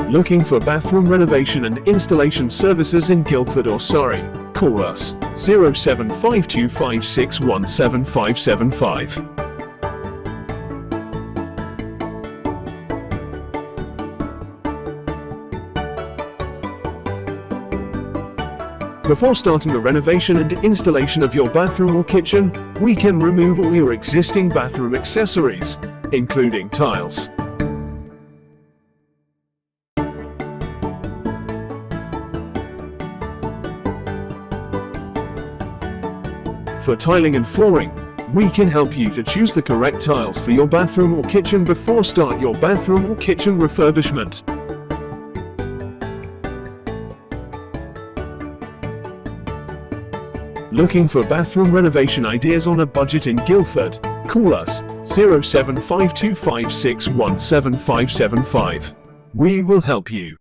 Looking for bathroom renovation and installation services in Guildford or Surrey? Call us 07525617575. Before starting the renovation and installation of your bathroom or kitchen, we can remove all your existing bathroom accessories, including tiles. For tiling and flooring, we can help you to choose the correct tiles for your bathroom or kitchen before start your bathroom or kitchen refurbishment. Looking for bathroom renovation ideas on a budget in Guildford? Call us 07525617575. We will help you.